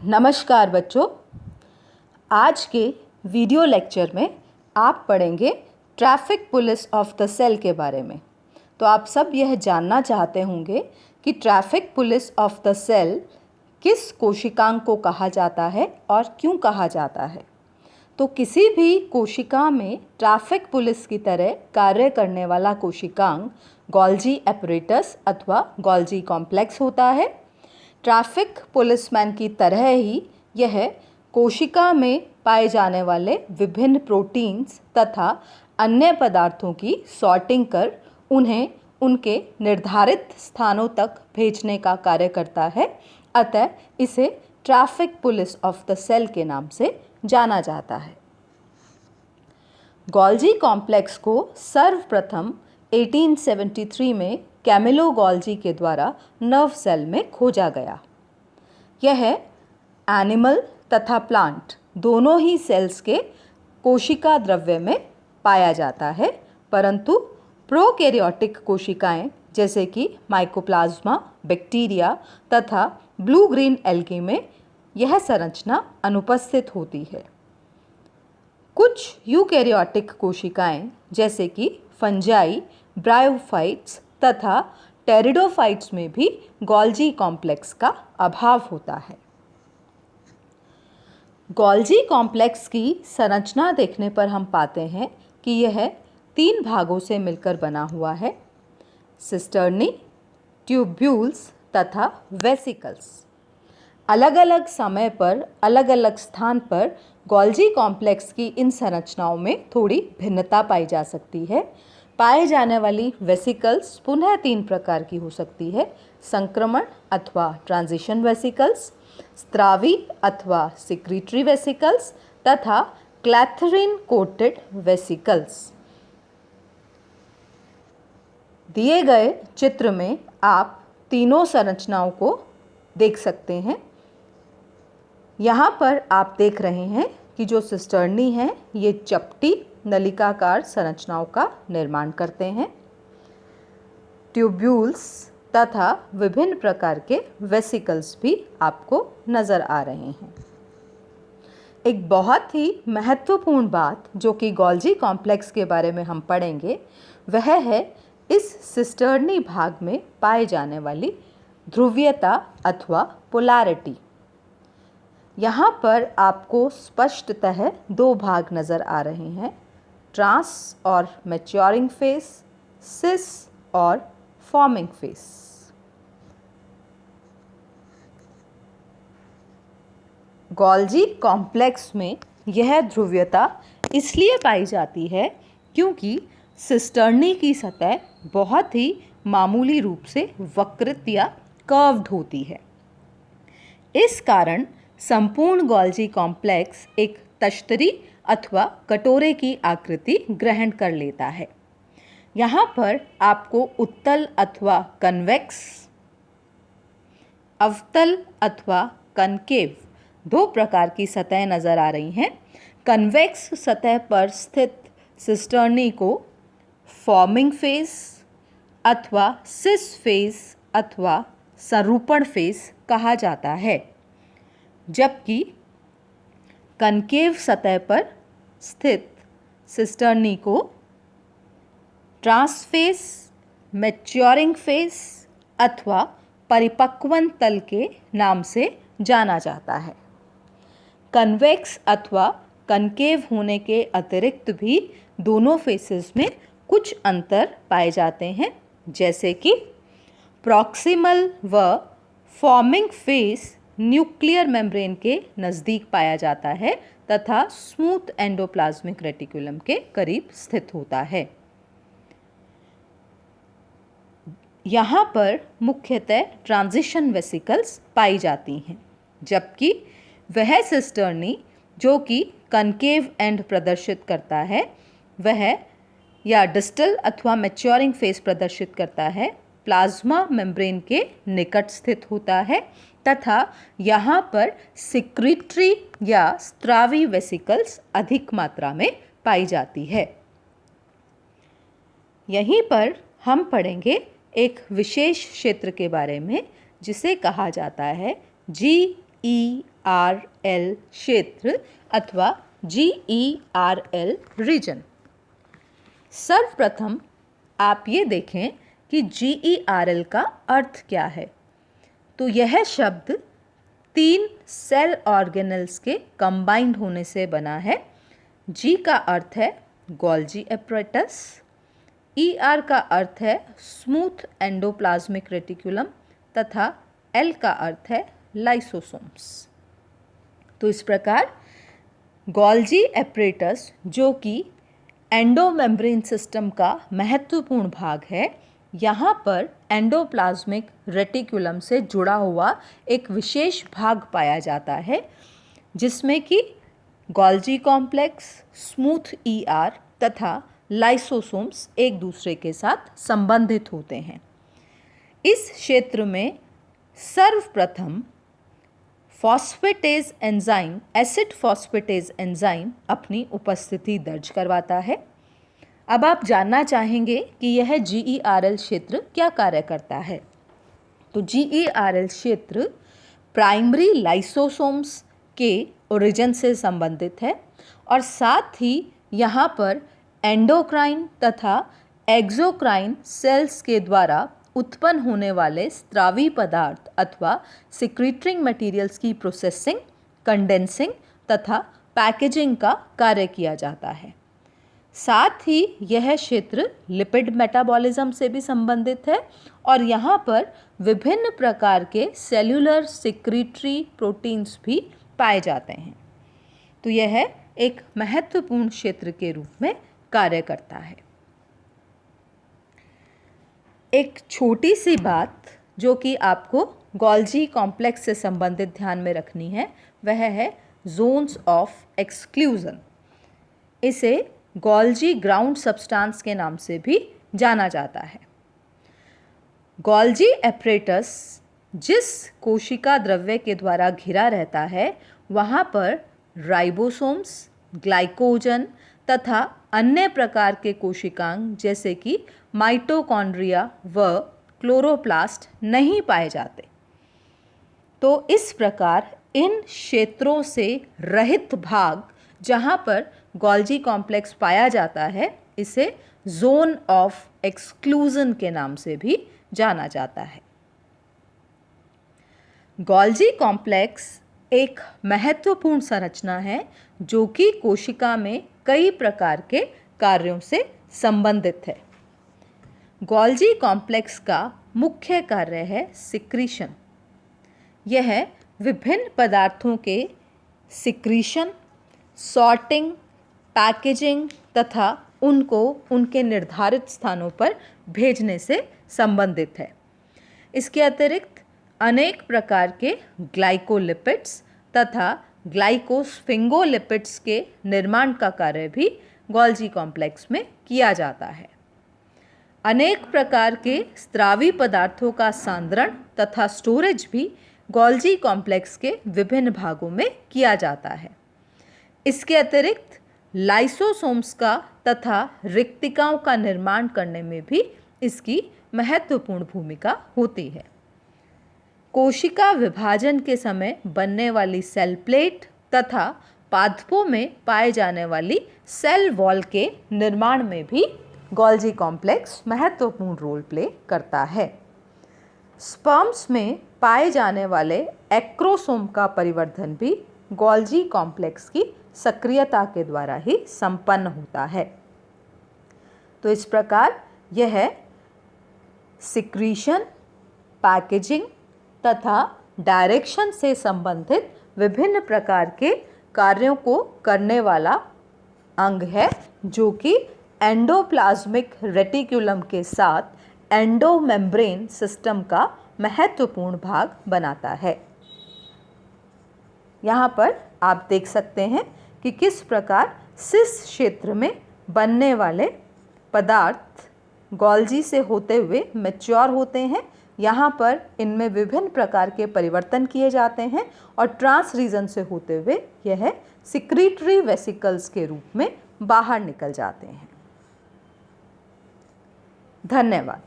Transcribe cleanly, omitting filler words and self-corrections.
नमस्कार बच्चों, आज के वीडियो लेक्चर में आप पढ़ेंगे traffic police of the cell के बारे में। तो आप सब यह जानना चाहते होंगे कि traffic police of the cell किस कोशिकांग को कहा जाता है और क्यों कहा जाता है। तो किसी भी कोशिका में ट्रैफिक पुलिस की तरह कार्य करने वाला कोशिकांग गोल्जी एपरेटस अथवा गोल्जी कॉम्प्लेक्स होता है। ट्रैफिक पुलिसमैन की तरह ही यह कोशिका में पाए जाने वाले विभिन्न प्रोटीन्स तथा अन्य पदार्थों की सॉर्टिंग कर उन्हें उनके निर्धारित स्थानों तक भेजने का कार्य करता है। अतः इसे traffic police of the cell के नाम से जाना जाता है। गोल्जी कॉम्प्लेक्स को सर्वप्रथम 1873 में कैमिलो गोल्जी के द्वारा नर्व सेल में खोजा गया। यह एनिमल तथा प्लांट दोनों ही सेल्स के कोशिका द्रव्य में पाया जाता है, परंतु प्रोकैरियोटिक कोशिकाएं जैसे कि माइकोप्लाज्मा, बैक्टीरिया तथा ब्लू ग्रीन एल्गी में यह संरचना अनुपस्थित होती है। कुछ यूकैरियोटिक कोशिकाएं जैसे कि फंजाई, ब्रायोफाइट्स तथा टेरिडोफाइट्स में भी गोल्जी कॉम्प्लेक्स का अभाव होता है। गोल्जी कॉम्प्लेक्स की संरचना देखने पर हम पाते हैं कि यह 3 भागों से मिलकर बना हुआ है: सिस्टर्नी, ट्यूब्यूल्स तथा वेसिकल्स। अलग अलग समय पर अलग अलग स्थान पर गोल्जी कॉम्प्लेक्स की इन संरचनाओं में थोड़ी भिन्नता पाई जा सकती है। पाए जाने वाली वेसिकल्स पुनः 3 प्रकार की हो सकती है: संक्रमण अथवा ट्रांजिशन वेसिकल्स, स्त्रावी अथवा सिक्रीटरी वेसिकल्स तथा क्लैथरीन कोटेड वेसिकल्स। दिए गए चित्र में आप तीनों संरचनाओं को देख सकते हैं। यहाँ पर आप देख रहे हैं कि जो सिस्टर्नी है ये चपटी नलिकाकार संरचनाओं का निर्माण करते हैं। ट्यूब्यूल्स तथा विभिन्न प्रकार के वेसिकल्स भी आपको नज़र आ रहे हैं। एक बहुत ही महत्वपूर्ण बात जो कि गोल्जी कॉम्प्लेक्स के बारे में हम पढ़ेंगे वह है इस सिस्टर्नी भाग में पाए जाने वाली ध्रुवीयता अथवा पोलैरिटी। यहाँ पर आपको स्पष्टतः 2 भाग नज़र आ रहे हैं: ट्रांस और मैच्योरिंग फेस, सिस और फॉर्मिंग फेस। गोल्जी कॉम्प्लेक्स में यह ध्रुवीयता इसलिए पाई जाती है क्योंकि सिस्टर्नी की सतह बहुत ही मामूली रूप से वक्रित या कर्व्ड होती है। इस कारण संपूर्ण गोल्जी कॉम्प्लेक्स एक तश्तरी अथवा कटोरे की आकृति ग्रहण कर लेता है। यहाँ पर आपको उत्तल अथवा कन्वेक्स, अवतल अथवा कनकेव 2 प्रकार की सतह नज़र आ रही हैं। कन्वेक्स सतह पर स्थित सिस्टर्नी को फॉर्मिंग फेस अथवा सिस फेस अथवा संरूपण फेस कहा जाता है, जबकि कनकेव सतह पर स्थित सिस्टर्नी को ट्रांसफेस, मैच्योरिंग फेस अथवा परिपक्वन तल के नाम से जाना जाता है। कन्वेक्स अथवा कनकेव होने के अतिरिक्त भी दोनों फेसेस में कुछ अंतर पाए जाते हैं, जैसे कि प्रॉक्सिमल व फॉर्मिंग फेस न्यूक्लियर मेम्ब्रेन के नज़दीक पाया जाता है तथा स्मूथ एंडोप्लाज्मिक रेटिकुलम के करीब स्थित होता है। यहाँ पर मुख्यतः ट्रांजिशन वेसिकल्स पाई जाती हैं, जबकि वह सिस्टर्नी जो कि कनकेव एंड प्रदर्शित करता है वह या डिस्टल अथवा मैच्योरिंग फेस प्रदर्शित करता है, प्लाज्मा मेम्ब्रेन के निकट स्थित होता है तथा यहाँ पर सिक्रीटरी या स्त्रावी वेसिकल्स अधिक मात्रा में पाई जाती है। यहीं पर हम पढ़ेंगे एक विशेष क्षेत्र के बारे में जिसे कहा जाता है GERL क्षेत्र अथवा GERL रीजन। सर्वप्रथम आप ये देखें कि GERL का अर्थ क्या है। तो यह शब्द 3 सेल ऑर्गेनल्स के कंबाइंड होने से बना है। G का अर्थ है गोल्जी एपरेटस, ER का अर्थ है स्मूथ एंडोप्लाज्मिक रेटिकुलम तथा L का अर्थ है लाइसोसोम्स। तो इस प्रकार गोल्जी एपरेटस, जो कि एंडोमेम्ब्रेन सिस्टम का महत्वपूर्ण भाग है, यहाँ पर एंडोप्लाज्मिक रेटिकुलम से जुड़ा हुआ एक विशेष भाग पाया जाता है, जिसमें कि गोल्जी कॉम्प्लेक्स, स्मूथ ER तथा लाइसोसोम्स एक दूसरे के साथ संबंधित होते हैं। इस क्षेत्र में सर्वप्रथम phosphatase enzyme, acid phosphatase enzyme अपनी उपस्थिति दर्ज करवाता है। अब आप जानना चाहेंगे कि यह GERL क्षेत्र क्या कार्य करता है। तो GERL क्षेत्र प्राइमरी लाइसोसोम्स के ओरिजिन से संबंधित है और साथ ही यहाँ पर एंडोक्राइन तथा एक्सोक्राइन सेल्स के द्वारा उत्पन्न होने वाले स्रावी पदार्थ अथवा सिक्रीटरिंग मटेरियल्स की प्रोसेसिंग, कंडेंसिंग तथा पैकेजिंग का कार्य किया जाता है। साथ ही यह क्षेत्र लिपिड मेटाबॉलिज्म से भी संबंधित है और यहाँ पर विभिन्न प्रकार के सेल्यूलर सिक्रीटरी प्रोटीन्स भी पाए जाते हैं। तो यह एक महत्वपूर्ण क्षेत्र के रूप में कार्य करता है। एक छोटी सी बात जो कि आपको गोल्जी कॉम्प्लेक्स से संबंधित ध्यान में रखनी है, वह है जोन्स ऑफ एक्सक्लूजन। इसे गोल्जी ग्राउंड सब्सटेंस के नाम से भी जाना जाता है। गोल्जी एपरेटस जिस कोशिका द्रव्य के द्वारा घिरा रहता है, वहाँ पर राइबोसोम्स, ग्लाइकोजन तथा अन्य प्रकार के कोशिकांग जैसे कि माइटोकॉन्ड्रिया व क्लोरोप्लास्ट नहीं पाए जाते। तो इस प्रकार इन क्षेत्रों से रहित भाग जहाँ पर गोल्जी कॉम्प्लेक्स पाया जाता है, इसे जोन ऑफ एक्सक्लूजन के नाम से भी जाना जाता है। गोल्जी कॉम्प्लेक्स एक महत्वपूर्ण संरचना है जो कि कोशिका में कई प्रकार के कार्यों से संबंधित है। गोल्जी कॉम्प्लेक्स का मुख्य कार्य है सिक्रीशन। यह विभिन्न पदार्थों के सिक्रीशन, सॉर्टिंग, पैकेजिंग तथा उनको उनके निर्धारित स्थानों पर भेजने से संबंधित है। इसके अतिरिक्त अनेक प्रकार के ग्लाइकोलिपिड्स तथा ग्लाइकोस्फिंगोलिपिड्स के निर्माण का कार्य भी गोल्जी कॉम्प्लेक्स में किया जाता है। अनेक प्रकार के स्रावी पदार्थों का सांद्रण तथा स्टोरेज भी गोल्जी कॉम्प्लेक्स के विभिन्न भागों में किया जाता है। इसके अतिरिक्त लाइसोसोम्स का तथा रिक्तिकाओं का निर्माण करने में भी इसकी महत्वपूर्ण भूमिका होती है। कोशिका विभाजन के समय बनने वाली सेल प्लेट तथा पादपों में पाए जाने वाली सेल वॉल के निर्माण में भी गोल्जी कॉम्प्लेक्स महत्वपूर्ण रोल प्ले करता है। स्पर्म्स में पाए जाने वाले एक्रोसोम का परिवर्धन भी गोल्जी कॉम्प्लेक्स की सक्रियता के द्वारा ही संपन्न होता है। तो इस प्रकार यह सिक्रीशन, पैकेजिंग तथा डायरेक्शन से संबंधित विभिन्न प्रकार के कार्यों को करने वाला अंग है, जो कि एंडोप्लाज्मिक रेटिकुलम के साथ एंडोमेम्ब्रेन सिस्टम का महत्वपूर्ण भाग बनाता है। यहाँ पर आप देख सकते हैं कि किस प्रकार सिस क्षेत्र में बनने वाले पदार्थ गोल्जी से होते हुए मैच्योर होते हैं। यहाँ पर इनमें विभिन्न प्रकार के परिवर्तन किए जाते हैं और ट्रांस रीजन से होते हुए यह सिक्रीटरी वेसिकल्स के रूप में बाहर निकल जाते हैं। धन्यवाद।